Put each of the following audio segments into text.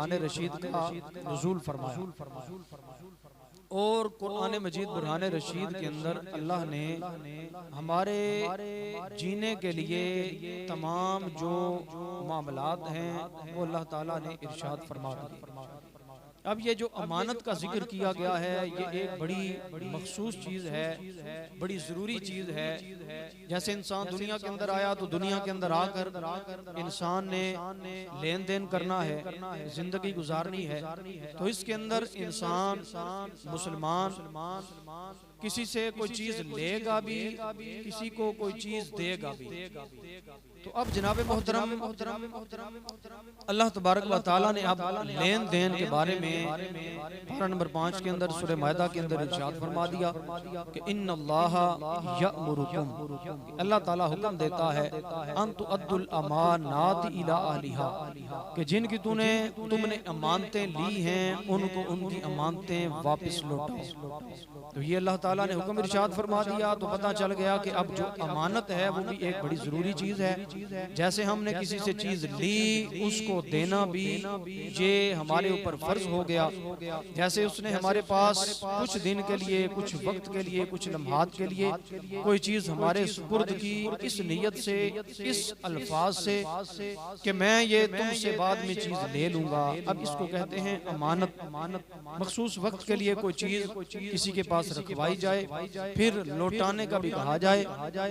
बुरहान रशीद का नुज़ूल फरमाया और कुरान मजीद बुरहान रशीद के अंदर अल्लाह ने हमारे जीने के लिए तमाम जो मामलात हैं वो अल्लाह ताला ने इरशाद फरमा दिए। अब ये जो अमानत का जिक्र किया गया है ये एक बड़ी मखसूस चीज़ है, बड़ी ज़रूरी चीज़ है। जैसे इंसान दुनिया के अंदर आया तो दुनिया के अंदर आकर इंसान ने लेन देन करना है, जिंदगी गुजारनी है, तो इसके अंदर इंसान मुसलमान किसी से कोई चीज़ लेगा भी, किसी को कोई चीज़ देगा भी। तो अब जनाब मोहतरम अल्लाह तबारक व तआला ने अब लेन देन के बारे में पारा नंबर 5 के अंदर सूरह मायदा के अंदर इरशाद फरमा दिया कि इन्नल्लाह यअमुरुकुम, अल्लाह ताला हुक्म देता है अन तुअद्दुल अमानात इला अहलिहा, कि जिनकी तुमने अमानतें ली हैं उनको उनकी अमानतें वापस लौटाओ। तो ये अल्लाह ताला ने हुक्म इरशाद फरमा दिया तो पता चल गया कि अब जो अमानत है वो भी एक बड़ी ज़रूरी चीज़ है। जैसे हमने किसी से चीज़ ली उसको देना भी ये हमारे ऊपर फर्ज हो गया। जैसे उसने हमारे पास कुछ दिन के लिए, कुछ वक्त के लिए, कुछ लम्हात के लिए कोई चीज़ हमारे सुपुर्द की इस नीयत से, इस अल्फाज से कि मैं ये तुमसे बाद में चीज़ ले लूँगा, अब इसको कहते हैं अमानत। मखसूस वक्त के लिए कोई चीज़ किसी के पास रखवाई जाए फिर लौटाने का भी कहा जाए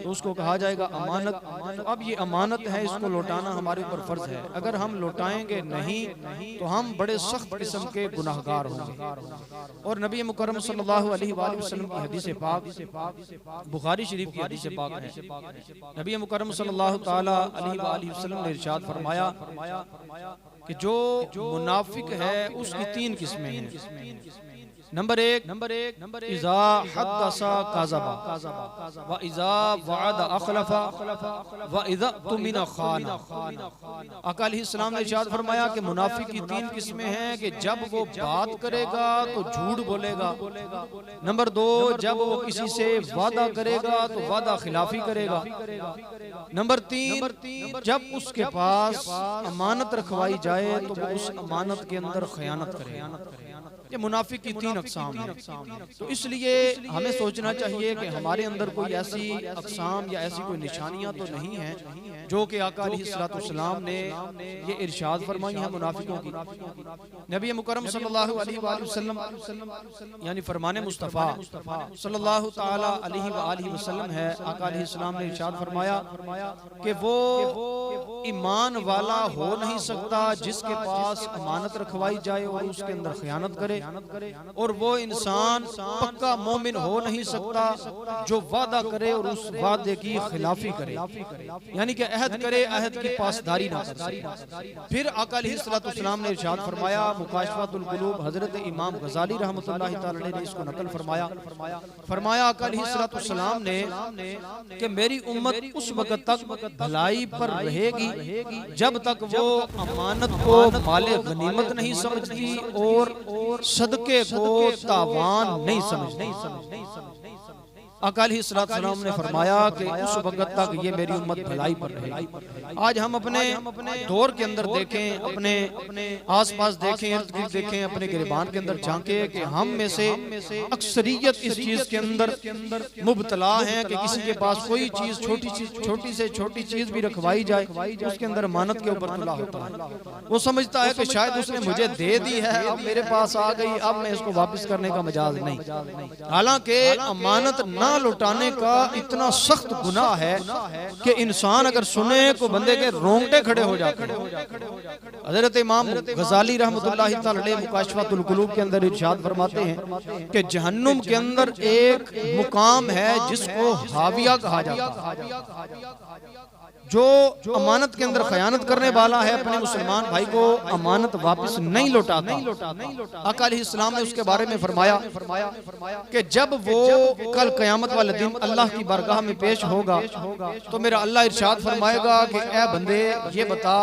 तो उसको कहा जाएगा अमानत। तो अब ये अमानत है, इसको लौटाना हमारे ऊपर फर्ज है। अगर हम लौटाएंगे नहीं तो हम बड़े सख्त किस्म के गुनाहगार होंगे। और नबी मुकर्रम सल्लल्लाहु अलैहि वसल्लम की हदीस पाक बुखारी शरीफ की हदीस पाक है, नबी मुकर्रम सल्लल्लाहु तआला अलैहि वसल्लम ने इरशाद फरमाया कि जो मुनाफिक है उसकी 3 किस्में हैं। नंबर एक इज़ा हद्दसा काज़बा व इज़ा वअदा अखलफा व इज़ा तुमिना खाना। आका अलैहिस्सलाम ने इरशाद फरमाया कि मुनाफिक की 3 किस्में हैं कि जब वो बात करेगा तो झूठ बोलेगा। नंबर 2, जब वो किसी से वादा करेगा तो वादा खिलाफी करेगा। नंबर 3, जब उसके पास अमानत रखवाई जाए तो वो उस अमानत के अंदर खयानत करेगा। ये मुनाफिक की 3 अक़साम हैं। तो इसलिए हमें सोचना चाहिए कि हमारे अंदर कोई ऐसी अक़साम या ऐसी कोई निशानियां तो नहीं हैं जो कि आका अलैहिस्सलाम ने ये इरशाद फरमाई है मुनाफिकों की। नबी मुकर्रम सल्लल्लाहु अलैहि वसल्लम यानी फरमाने मुस्तफ़ा सल्लल्लाहु तआला अलैहि वसल्लम है, आका अलैहिस्सलाम ने इरशाद फरमाया कि वो ईमान वाला हो नहीं सकता जिसके पास अमानत रखवाई जाए और उसके अंदर खयानत करे, और वो इंसान पक्का मोमिन हो नहीं सकता जो वादा करे और उस वादे की खिलाफी करे, यानी कि अहद करे, अहद की पासदारी ना करे। फिर आका अलैहिस्सलाम ने इरशाद फरमाया, मुकाशफतुल कुलूब हजरत इमाम गजाली रहमतुल्लाहि तआला अलैहि ने इसको नकल फरमाया आका अलैहिस्सलाम ने कि मेरी उम्मत उस वक्त तक भलाई पर रहेगी जब तक वो अमानत को माले गनीमत नहीं समझती और सदके को तावान नहीं समझती। आका अलैहिस्सलाम ने फरमाया कि उस वक्त तक ये मेरी उम्मत भलाई पर रहेगी। आज हम अपने दौर के अंदर देखें, अपने आसपास देखें, इर्द गिर्द देखें, अपने गिरबान के अंदर झांके कि हम में से अक्सरियत इस चीज के अंदर मुब्तला है कि किसी के पास कोई चीज छोटी से छोटी चीज भी रखवाई जाए उसके अंदर अमानत के ऊपर तुला होता है। वो समझता है कि शायद उसने मुझे दे दी है, अब मेरे पास आ गई, अब मैं इसको वापस करने का मजाज नहीं। हालांकि अमानत ना लौटाने का इतना सख्त गुनाह है कि इंसान अगर सुने तो बंदे के रोंगटे खड़े हो जाते हैं। हज़रत इमाम गजाली रहमतुल्लाहि तआला अलैहि मुकाशफतुल कुलूब के अंदर इरशाद फरमाते हैं कि जहन्नुम के अंदर एक मुकाम है जिसको हाविया कहा जाता है। जो अमानत के अंदर खयानत करने वाला है अपने मुसलमान भाई को अमानत वापस नहीं लौटाता। आका अलैहिस्सलाम ने उसके बारे में फरमाया कि जब वो कल क़यामत वाले दिन अल्लाह की बारगाह में पेश होगा तो मेरा अल्लाह इरशाद फरमाएगा कि ए बंदे ये बता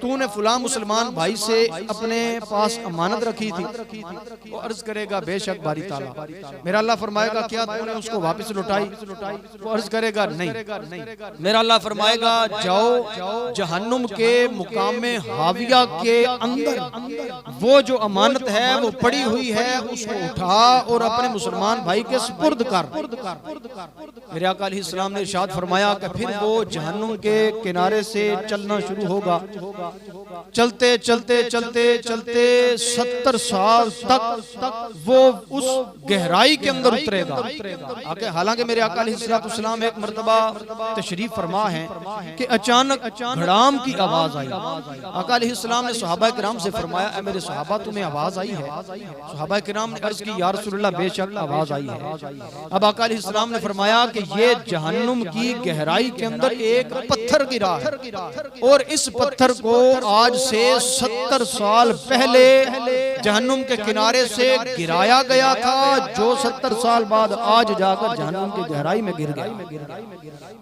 तूने फुला मुसलमान भाई से अपने पास अमानत रखी थी? वो अर्ज करेगा बेशक बारी ताला। मेरा अल्लाह फरमाएगा क्या तूने उसको वापस लौटाई? वो अर्ज करेगा नहीं। मेरा अल्लाह फरमाएगा जाओ जहन्नुम के मुकामे हाविया के अंदर वो जो अमानत है वो पड़ी हुई है, उसको उठा और अपने मुसलमान भाई के सुपुर्द कर। मेरे आका अलैहिस्सलाम ने इरशाद फरमाया कि फिर वो जहन्नुम के किनारे से चलना शुरू होगा। चलते चलते चलते चलते 70 साल तक वो उस गहराई के अंदर उतरेगा। हालांकि मेरे आका अलैहिस्सलाम एक मर्तबा तशरीफ फरमा है कि अचानक घड़ाम की आवाज आई। आका अलैहिस्सलाम ने सहाबा किराम से फरमाया, ऐ मेरे सहाबा तुम्हें आवाज आई है? सहाबा किराम ने अर्ज की, या रसूलल्लाह बेशक आवाज आई है। अब आका अलैहिस्सलाम ने फरमाया कि ये जहन्नुम की गहराई के अंदर एक पत्थर गिरा है और इस पत्थर को आज से 70 साल पहले जहन्नुम के किनारे से गिराया गया था, जो 70 साल बाद आज जाकर जहन्नुम की गहराई में गिर गया।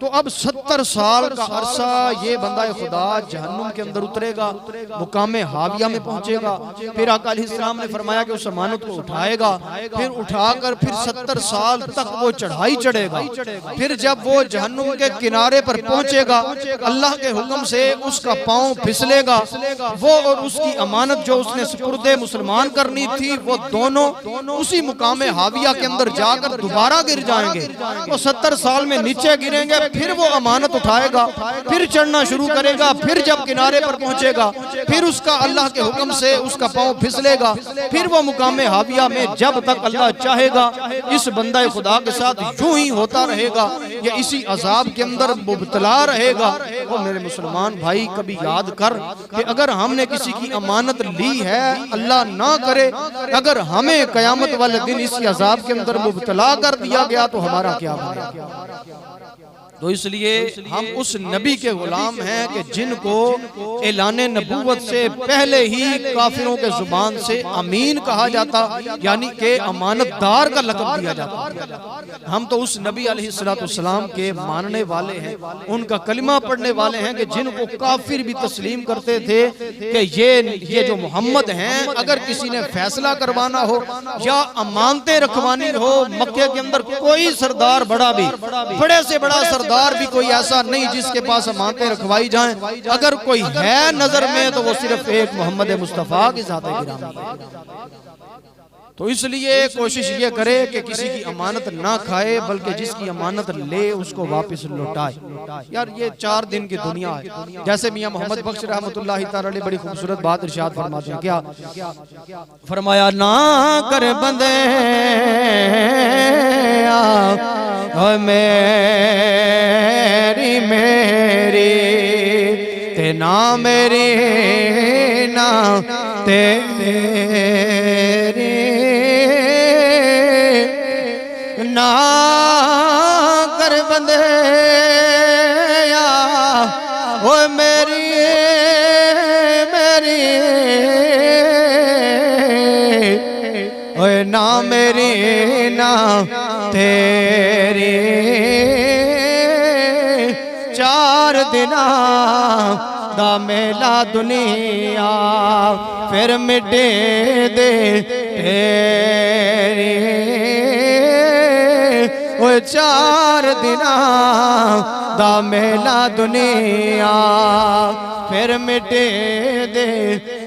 तो अब 70 साल का अरसा ये बंदा खुदा जहन्नुम के अंदर उतरेगा, मुकामे हाविया में पहुंचेगा। फिर आका अलैहिस्सलाम ने फरमाया कि उस अमानत को उठाएगा, फिर उठाकर फिर 70 साल तक वो चढ़ाई चढ़ेगा। फिर जब वो जहन्नुम के किनारे पर पहुंचेगा, अल्लाह के हुक्म से उसका पांव फिसलेगा। वो और उसकी अमानत जो उसने सुपुर्दे मुसलमान करनी थी, वो दोनों उसी मुकामे हाविया के अंदर जाकर दोबारा गिर जाएंगे। वो 70 साल में नीचे गिरेंगे, फिर वो अमानत उठाएगा, फिर चढ़ना शुरू करेगा। फिर जब किनारे पर पहुंचेगा, फिर उसका अल्लाह के हुक्म से उसका पांव फिसलेगा। फिर वो मुकामे हाविया में जब तक अल्लाह चाहेगा इस बंदा खुदा के साथ यूं ही होता रहेगा, ये इसी अजाब के अंदर मुब्तला रहेगा। वो मेरे मुसलमान भाई कभी याद कर कि अगर हमने किसी की अमानत ली है, अल्लाह ना करे अगर हमें कयामत वाले दिन इसी अजाब के अंदर मुब्तला कर दिया गया तो हमारा क्या बनेगा। तो इसलिए हम उस नबी के गुलाम हैं कि जिनको ऐलान नबूवत से पहले ही काफिरों के जुबान से अमीन कहा जाता, यानी कि अमानतदार का लक़ब दिया जाता। हम तो उस नबी अलैहिस्सलाम के मानने वाले हैं, उनका कलिमा पढ़ने वाले हैं कि जिनको काफिर भी तस्लीम करते थे कि ये जो मोहम्मद हैं, अगर किसी ने फैसला करवाना हो या अमानतें रखवानी हो, मक्के के अंदर कोई सरदार बड़ा भी, बड़े से बड़ा सरदार भी कोई ऐसा नहीं जिसके पास अमानतें रखवाई जाएं। अगर कोई है नजर में तो वो सिर्फ एक मोहम्मद मुस्तफा की ज़ात गिरामी। तो इसलिए कोशिश ये करे कि किसी की अमानत ना खाए, बल्कि जिसकी अमानत ले उसको वापस लौटाए। यार ये 4 दिन की दुनिया है। जैसे मियां मोहम्मद बख्श रहमतुल्लाहि तआला अलैह बड़ी खूबसूरत बात इरशाद फरमाते हैं, क्या फरमाया, ना कर बंदे मेरी मेरी ते ना मेरी ना तेरी, ना कर बंदे वो मेरी मेरी ओए ना मेरी ना तेरी। 4 दिना दा मेला दुनिया फिर मिटे दे तेरी। 4 दिना दा मेला दुनिया फिर मिटे दे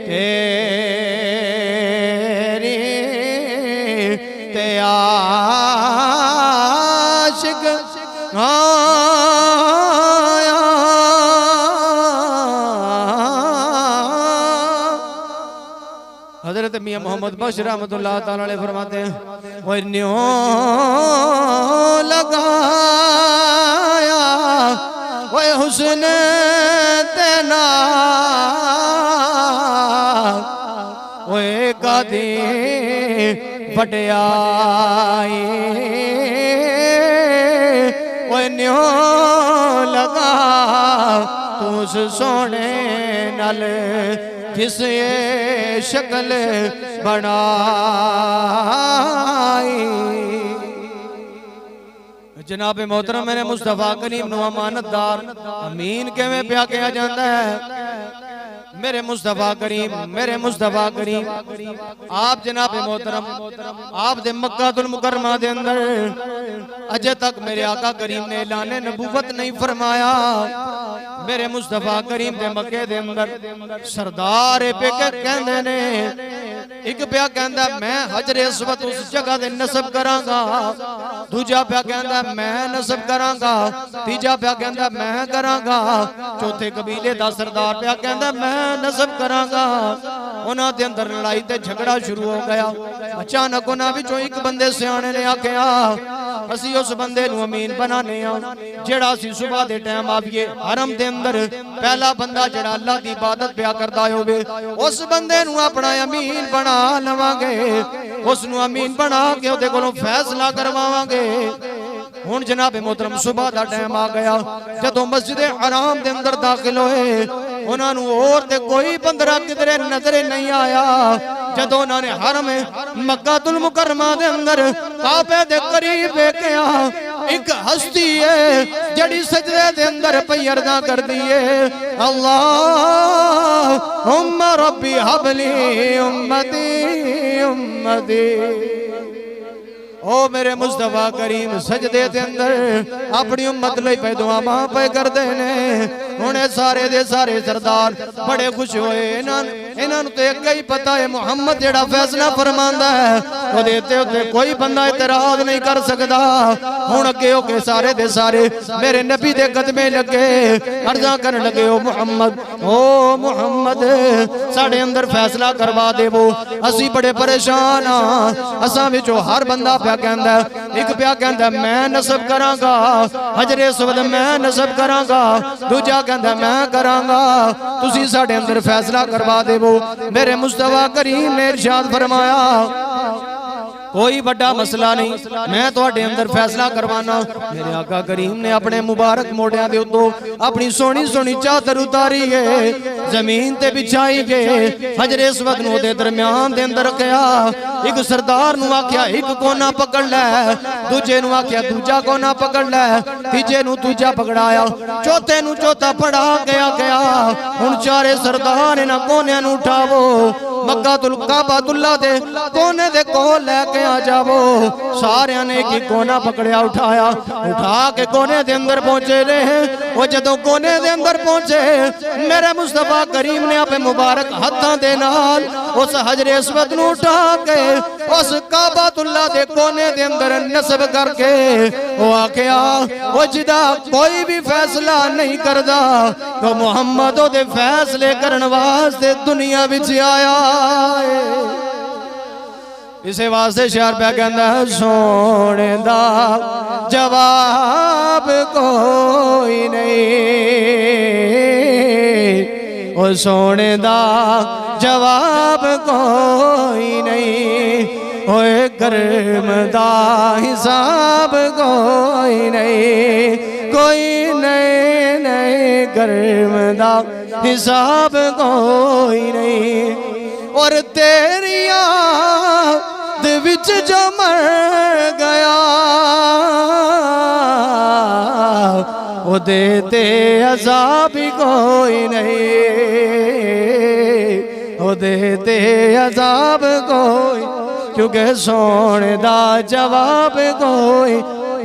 तेरी। ते आशिक हजरत मियां मोहम्मद बख्श रहमतुल्लाह तआला अलैह फरमाते हैं, वो न्यों लगाया वो हुस्न तेना वो कादी बटियाई वो न्यों लगा तुस सोने नल किस शक्ल बनाई। जनाब मोहतरम मेरे मुस्तफा करीम नु अमानतदार अमीन किवें पिया कहा जाता है? मेरे मुस्तफा करीम आप जनाब मोहतरम आप दे मक्कातुल मुकर्रमा दे अंदर अजे तक मेरे आका करीम ने ऐलान नबूवत नहीं फरमाया। मेरे मुस्तफा करीम दे मक्के दे अंदर सरदार पे कहंदे ने एक प्या कहंदा मैं हजरे अस्वद उस जगह दे नस्ब करांगा, दूजा प्या कहंदा मैं नस्ब करांगा, तीजा प्या कहंदा मैं करांगा, चौथे कबीले दा सरदार प्या कहंदा मैं नस्ब करांगा। उन्हां दे अंदर लड़ाई ते झगड़ा शुरू हो गया। अचानक उन्हां विचों एक बंदे सियाणे ने आखिया असी उस बंदे नूं अमीन बनाने आ जेड़ा असी सुबह दे टाइम आवीए हरम दे अंदर पहला बंदा जेड़ा अल्लाह दी इबादत पिया करदा होवे उस बंदे नूं अपना अमीन बना लवांगे, उस नूं अमीन बना के ओदे कोलों फैसला करवावांगे। हुण जनाब मोहतरम सुबह दा टाइम आ गया। जदों मस्जिद हराम दे अंदर दाखिल होए उन्हां नूं और ते कोई बंदरा किधरे नजर नहीं आया। जदों उन्होंने हरम मक्कातुल मुकर्रमा दे अंदर काबे दे करीब देखिया एक हस्ती है जड़ी सजदे दे अंदर पई अर्ज़ा करदी है अल्लाहुम्मा रब्बी हबली उम्मती उम्मती। ओ मेरे मुस्तफा करीम सजदे दे अंदर अपनी उम्मत लई पे दुआ मां पे करदे ने। हुणे सारे दे सारे सरदार बड़े खुश होए। इन्हां नूं ते अगे ही पता है मुहम्मद जेड़ा फैसला फरमांदा है ओदे ते कोई बंदा इतराज नहीं कर सकदा। हुण अगे होके सारे दे सारे मेरे नबी दे कदमे लगे अर्ज़ा करन लगे ओ मुहम्मद साडे अंदर फैसला करवा देवो, असी बड़े परेशान हां। असां विचों हर बंदा कहंदा एक प्या कहंदा मैं नस्ब करांगा हजरे अस्वद मैं नस्ब करांगा, दूजा कहंदा मैं करांगा, तुसी साडे अंदर फैसला करवा देवो। मेरे मुस्तफा करीम ने इरशाद फरमाया कोई बड़ा मसला नहीं, मैं तुहाडे अंदर फैसला करवाना। मेरे आका करीम ने अपने मुबारक मोढियां दे उत्तों अपनी सोहनी सोहनी चादर उतारी है जमीन ते बिछाई गए हजरे अस्वद नूं दे दरम्यान दे अंदर रखया। एक सरदार नूं आख्या एक कोना पकड़ लै, दूजे नूं आख्या दूजा कोना पकड़ लै, तीजे नूं दूजा पकड़ाया, चौथे नूं चौथा पड़ा गया। हुण चारे सरदार इन्हां कोनियां नूं उठावो मक्कातुल काबातुल्लाह दे कोने दे कोल लेके आ जावो। सारियां ने एक कोना पकड़िया उठाया, उठा के कोने दे अंदर पहुंचे रहे। वो जदों कोने दे अंदर पहुंचे मेरे मुस्तफा करीम ने अपने मुबारक हाथां दे नाल उस हजरे अस्वद नूं उठा के उस काबातुल्लाह दे कोने दे अंदर नस्ब करके वो आख्या वो जिदा कोई भी फैसला नहीं करदा तो मुहम्मद ओदे फैसले करन वास्ते दुनिया विच आया। इसे वास्ते शायर पे कहंदा सोने दा जवाब कोई नहीं, ओ सोने दा जवाब कोई नहीं, ओए कर्म दा हिसाब कोई नहीं, कोई नहीं कर्म दा हिसाब कोई नहीं। और तेरिया दे विच जो मर गया वो देते अज़ाब कोई नहीं, वो देते अज़ाब कोई, क्योंकि सोने दा जवाब कोई,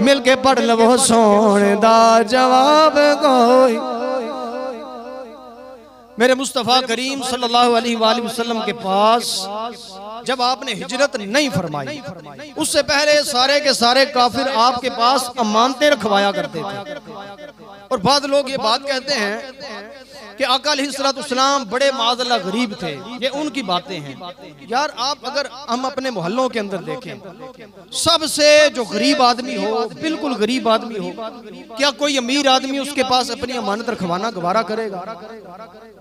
मिलके पढ़ लवो सोने दा जवाब कोई। मेरे मुस्तफ़ा करीम सल्लल्लाहु अलैहि वसल्लम के पास जब आपने हिजरत नहीं फरमाई उससे पहले सारे के सारे काफिर आपके पास अमानतें रखवाया करते थे। और बाद लोग ये बात कहते हैं कि आका अलैहिस्सलाम बड़े माज़अल्लाह गरीब थे, ये उनकी बातें हैं। यार आप अगर हम अपने मोहल्लों के अंदर देखें सबसे जो गरीब आदमी हो बिल्कुल गरीब आदमी हो, क्या कोई अमीर आदमी उसके पास अपनी अमानत रखवाना गवारा करेगा?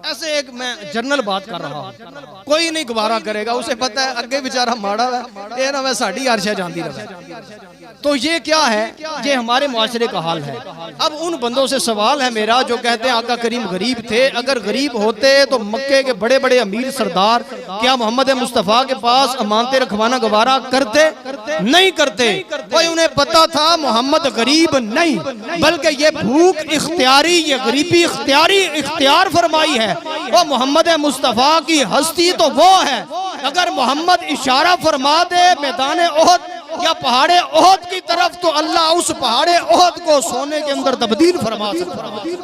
ऐसे एक मैं जनरल बात कर रहा हूँ, कोई नहीं गवारा करेगा। उसे पता है अगे बेचारा माड़ा है ये ना मैं साड़ी आरशा जानती रहे। तो ये क्या है, ये हमारे मुआशरे का हाल है। अब उन बंदों से सवाल है मेरा जो कहते हैं आका करीम गरीब थे अगर गरीब होते तो मक्के के बड़े बड़े अमीर सरदार क्या मोहम्मद मुस्तफ़ा के पास अमानतें रखवाना गवारा करते? नहीं करते। कोई उन्हें पता था मोहम्मद गरीब नहीं, बल्कि ये भूख इख्तियारी, ये गरीबी इख्तियारी इख्तियार फरमाई है। वो मोहम्मद मुस्तफ़ा की हस्ती तो वो है, अगर मोहम्मद इशारा फरमा दे मैदान ओहद या पहाड़े ओहद की तरफ तो अल्लाह उस पहाड़े ओहद को सोने के अंदर तब्दील फरमा सकता है।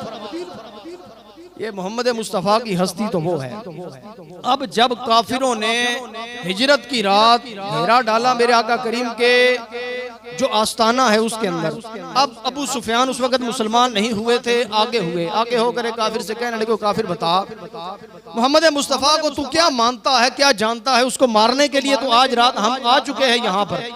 ये मोहम्मद मुस्तफ़ा की हस्ती तो वो है। अब जब काफिरों ने हिजरत की रात घेरा डाला मेरे आका करीम के जो आस्ताना है उसके अंदर, अब अबू सुफियान उस वक्त मुसलमान नहीं हुए थे, आगे हुए। आगे होकर काफिर से कहने लगे, काफिर बता मोहम्मद मुस्तफ़ा को तू क्या मानता है, क्या जानता है? उसको मारने के लिए तो आज रात हम आ चुके हैं यहाँ पर,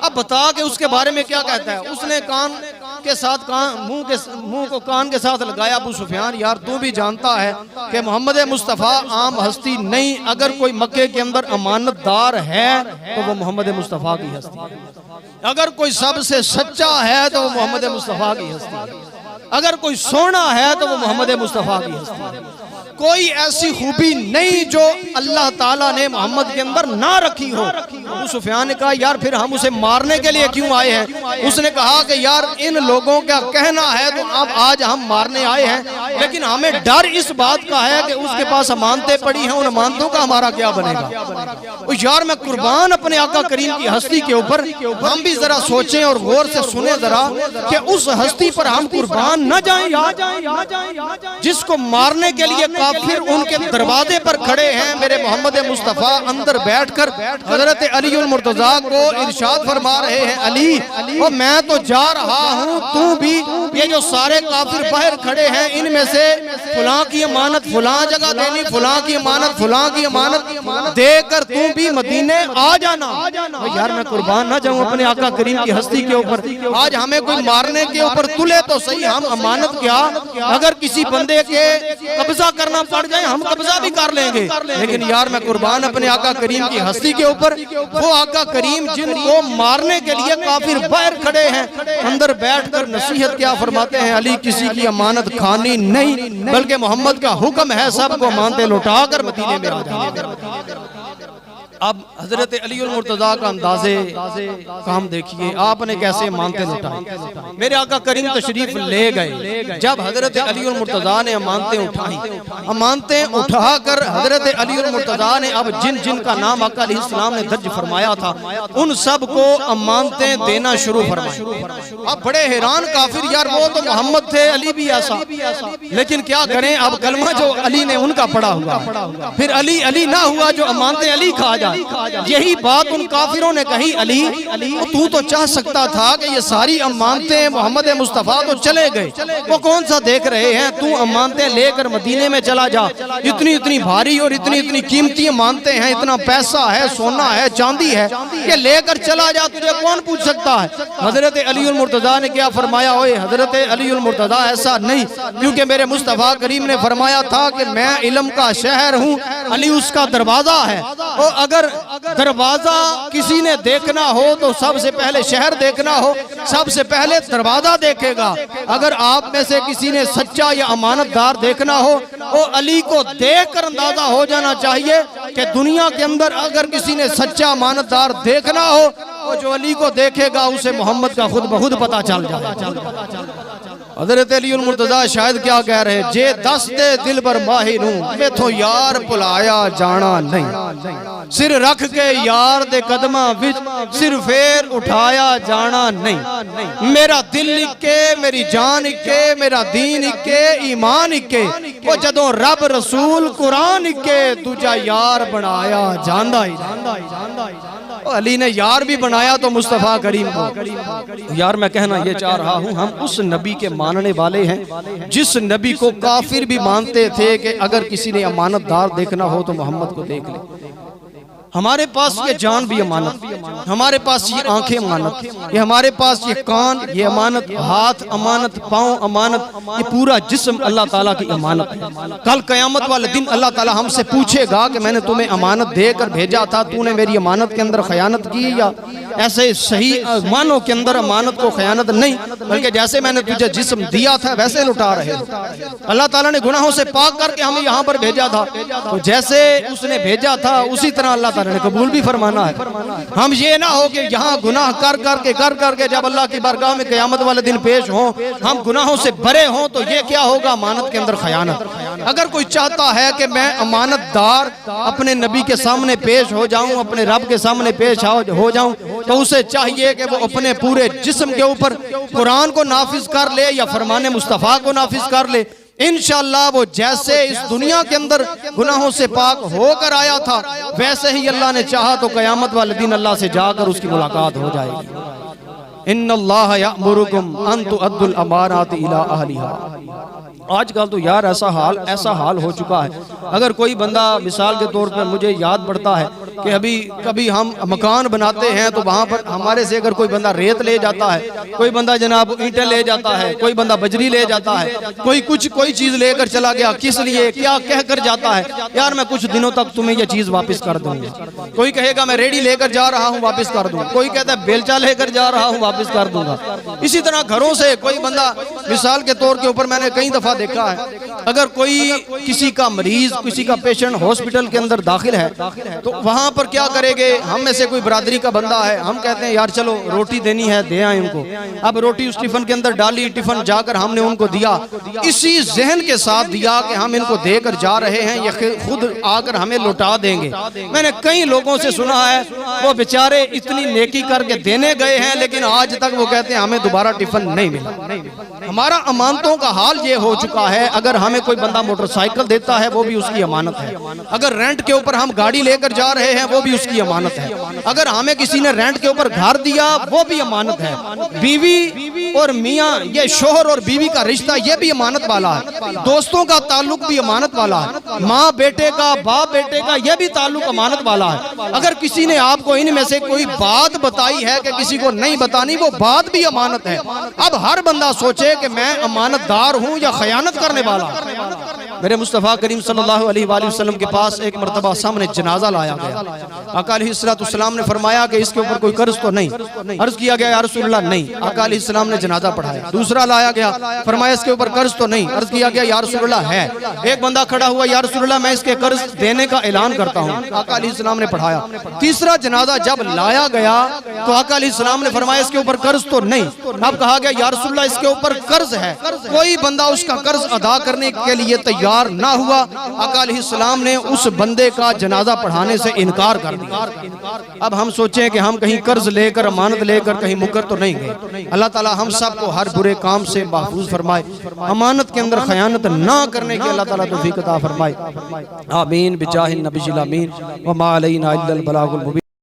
अब बता कि उसके बारे में क्या कहता है। उसने कान के साथ मुंह को कान के साथ लगाया। अबू सुफियान यार तू भी जानता है कि मोहम्मद मुस्तफ़ा आम हस्ती नहीं, अगर कोई मक्के के अंदर अमानतदार है तो वो मोहम्मद मुस्तफ़ा की हस्ती है। अगर कोई सबसे सच्चा है तो वो मोहम्मद मुस्तफ़ा की हस्ती है। अगर कोई सोना है तो वो मोहम्मद मुस्तफ़ा की हस्ती है। कोई ऐसी खूबी नहीं जो अल्लाह ताला ने मोहम्मद के अंदर ना रखी हो। अबू सुफियान ने कहा यार फिर हम उसे मारने के लिए क्यों आए हैं? उसने कहा कि यार इन लोगों का कहना है तो अब आज हम मारने आए हैं, लेकिन हमें डर इस बात का है कि उसके पास अमानतें पड़ी हैं, उन अमानतों का हमारा क्या बनेगा। तो यार मैं कुर्बान अपने आका करीम की हस्ती के ऊपर, हम भी जरा सोचें और गौर से सुने जरा कि उस हस्ती पर हम कुर्बान न जाएं जिसको मारने के लिए काफिर उनके दरवाजे पर खड़े हैं। मेरे मोहम्मद मुस्तफ़ा अंदर बैठकर हजरत अली उल मुर्तजा को इरशाद फरमा रहे हैं, अली वो मैं तो जा रहा हूँ, तू भी ये जो सारे काफिर बाहर खड़े हैं इनमें से फलां की अमानत फलां जगह देनी, फलां की अमानत फलां की अमानत देकर तू भी मदीने आ जाना। यार मैं कुर्बान ना जाऊं अपने आका करीम की हस्ती के ऊपर। आज हमें कोई मारने के ऊपर तुले तो सही, हम अमानत क्या, अगर किसी बंदे के कब्जा करना पड़ जाए हम कब्जा भी कर लेंगे, लेकिन यार मैं कुर्बान अपने आका करीम की हस्ती के ऊपर। वो आका करीम जिनको मारने के लिए काफिर बाहर खड़े हैं, अंदर बैठकर नसीहत क्या फरमाते हैं, अली किसी की अमानत खानी नहीं, बल्कि मोहम्मद का हुक्म है सबको अमानतें लौटा कर मदीने में आ जाए। अब हजरत अली उल मुर्तजा का अंदाजे काम देखिए, आपने कैसे अमानतें लौटाई। मेरे आका करीम तशरीफ ले गए। जब हजरत अली उल मुर्तजा ने अमानतें उठाई, अमानतें उठाकर हजरत अली उल मुर्तजा ने अब जिन जिन का नाम आका अलैहिस्सलाम ने दर्ज फरमाया था उन सब को अमानतें देना शुरू फरमाई। अब बड़े हैरान काफिर, यार वो तो मोहम्मद थे, अली भी ऐसा, लेकिन क्या करें अब कलमा जो अली ने उनका पढ़ा हुआ, फिर अली अली ना हुआ जो अमानतें अली खा जाए। यही बात उन काफिरों ने कही, अली तू तो चाह सकता था कि ये सारी अमानतें मोहम्मद मुस्तफ़ा तो चले गए, वो कौन सा देख रहे हैं, तू अमानतें लेकर मदीने में चला जा। इतनी इतनी भारी और इतनी इतनी कीमती अमानतें हैं, इतना पैसा है, सोना है, चांदी है, ये लेकर चला जा, तुझे कौन पूछ सकता है। हजरत अली उल मुर्तजा ने क्या फरमाया, ओए हजरत अली उल मुर्तजा ऐसा नहीं, क्योंकि मेरे मुस्तफ़ा करीम ने फरमाया था कि मैं इल्म का शहर हूँ, अली उसका दरवाजा है। और अगर दरवाजा किसी ने देखना हो तो सबसे पहले शहर देखना हो, सबसे पहले दरवाजा देखेगा। अगर आप में से किसी ने सच्चा या अमानतदार देखना हो वो अली को देखकर अंदाजा हो जाना चाहिए कि दुनिया के अंदर अगर किसी ने सच्चा अमानतदार देखना हो वो जो अली को देखेगा उसे मोहम्मद का खुद ब खुद पता चल जाए। हजरत अली उल मुर्तजा शायद क्या कह रहे, जे दस दे दिल बर माहिर हूं मैथों यार भुलाया जाना नहीं, सिर रख के यार दे कदमा विच सिर फेर उठाया जाना नहीं। मेरा दिल इक्के, मेरी जान इक्के, मेरा दीन इक्के, ईमान इक्के, वो जदों रब रसूल कुरान इक्के दूजा यार बनाया जांदा ही। अली ने यार भी बनाया तो मुस्तफ़ा करीम को। यार मैं कहना ये चाह रहा हूँ, हम उस नबी के मानने वाले हैं जिस नबी को काफिर भी मानते थे कि अगर किसी ने अमानतदार देखना हो तो मोहम्मद को देख ले। हमारे पास ये जान भी अमानत, हमारे पास ये आंखें अमानत, ये हमारे पास ये कान ये अमानत, हाथ अमानत, पाँव अमानत, ये पूरा जिस्म अल्लाह ताला की अमानत है। कल क़यामत वाले दिन अल्लाह ताला हमसे पूछेगा कि मैंने तुम्हें अमानत देकर भेजा था, तूने मेरी अमानत के अंदर खयानत की या ऐसे सही मानों के अंदर अमानत को खयानत नहीं, बल्कि जैसे मैंने तुझे जिस्म दिया था वैसे लुटा रहे। अल्लाह ताला ने गुनाहों से पाक करके हमें यहाँ पर भेजा था, तो जैसे उसने भेजा था उसी तरह अल्लाह ताला ने कबूल भी फरमाना है। हम ये ना हो कि यहाँ गुनाह कर करके जब अल्लाह की बारगाह में क़यामत वाले दिन पेश हो हम गुनाहों से भरे हों, तो ये क्या होगा? अमानत के अंदर खयानत। अगर कोई चाहता है कि मैं अमानतदार अपने नबी के सामने पेश हो जाऊं, अपने रब के सामने पेश हो जाऊं, तो उसे चाहिए कि वो अपने पूरे जिस्म के ऊपर कुरान को नाफिज कर ले या फरमाने मुस्तफ़ा को नाफिज कर ले। इंशाअल्लाह वो जैसे इस दुनिया के अंदर गुनाहों से पाक होकर आया था वैसे ही अल्लाह ने चाहा तो क़यामत वाले दिन अल्लाह से जाकर उसकी मुलाकात हो जाएगी। इन्नल्लाह यअमुरुकुम अन तुअद्दुल अमानाति इला अहलिहा। आजकल तो यार ऐसा हाल हो चुका है। अगर कोई बंदा मिसाल के तौर पर मुझे याद पड़ता है कि अभी कभी हम मकान बनाते हैं तो वहाँ पर हमारे से अगर कोई बंदा रेत ले जाता है, कोई बंदा जनाब ईंटें ले जाता है, कोई बंदा बजरी ले जाता है, कोई चीज़ लेकर चला गया, किस लिए क्या कह कर जाता है, यार मैं कुछ दिनों तक तुम्हें यह चीज़ वापस कर दूंगा। कोई कहेगा मैं रेडी लेकर जा रहा हूँ वापस कर दूंगा, कोई कहता है बेलचा लेकर जा रहा हूँ वापस कर दूंगा। इसी तरह घरों से कोई बंदा मिसाल के तौर के ऊपर मैंने कई दफा देखा है, अगर कोई किसी का मरीज किसी का पेशेंट हॉस्पिटल के अंदर दाखिल है तो वहां पर क्या करेंगे, हम में से कोई बरादरी का बंदा है, हम कहते हैं यार चलो रोटी देनी है दे आए उनको। अब रोटी उस टिफिन के अंदर डाली, टिफिन जाकर हमने उनको दिया, इसी जहन के साथ दिया कि हम इनको देकर जा रहे हैं, ये खुद आकर हमें लौटा देंगे। मैंने कई लोगों से सुना है वो बेचारे इतनी नेकी करके देने गए हैं लेकिन आज तक वो कहते हैं हमें दोबारा टिफिन नहीं मिला। हमारा अमानतों का हाल ये हो चुका है, अगर हमें कोई बंदा मोटरसाइकिल देता है वो भी उसकी अमानत है, अगर रेंट के ऊपर हम गाड़ी लेकर जा रहे हैं वो भी उसकी अमानत है, अगर हमें किसी ने रेंट के ऊपर घर दिया वो भी अमानत है, बीवी और मियाँ ये शोहर और बीवी का रिश्ता ये भी अमानत वाला है, दोस्तों का ताल्लुक भी अमानत वाला है, माँ बेटे का बाप बेटे का ये भी ताल्लुक अमानत वाला है। अगर किसी ने आपको इनमें से कोई बात बताई है कि किसी को नहीं बतानी, वो बात भी अमानत है। अब हर बंदा सोचे कि मैं अमानतदार हूँ या खयानत करने वाला। मेरे मुस्तफ़ा करीम सल्लल्लाहु अलैहि वसल्लम के पास एक मरतबा सामने जनाजा लाया गया। आका अलैहिस्सलाम ने फरमाया कि इसके ऊपर कोई कर्ज तो नहीं। अर्ज किया गया या रसूलल्लाह नहीं। आका अलैहिस्सलाम ने जनाजा पढ़ाया। दूसरा लाया गया, फरमाया इसके ऊपर कर्ज तो नहीं। अर्ज किया गया या रसूलल्लाह है। एक बंदा खड़ा हुआ, या रसूलल्लाह मैं इसके कर्ज देने का ऐलान करता हूँ। आका अलैहिस्सलाम ने पढ़ाया। तीसरा जनाजा जब लाया गया तो आका अलैहिस्सलाम ने फरमाया इसके ऊपर कर्ज तो नहीं। अब कहा गया या रसूलल्लाह इसके ऊपर कर्ज है। कोई बंदा उसका कर्ज अदा करने के लिए तैयार ना हुआ, आका अलैहिस्सलाम ने उस बंदे का जनाजा पढ़ाने से इनकार कर दिया। अब हम सोचें कि हम कहीं कर्ज लेकर अमानत लेकर कहीं मुकर तो नहीं गए। अल्लाह ताला हम सबको हर बुरे काम से महफूज फरमाए, अमानत के अंदर खयानत ना करने की अल्लाह ताला तौफीक अता फरमाए। आमीन बिजाहिन नबील अमीन व मा अलैना इल्लल बलागुल मुबीन।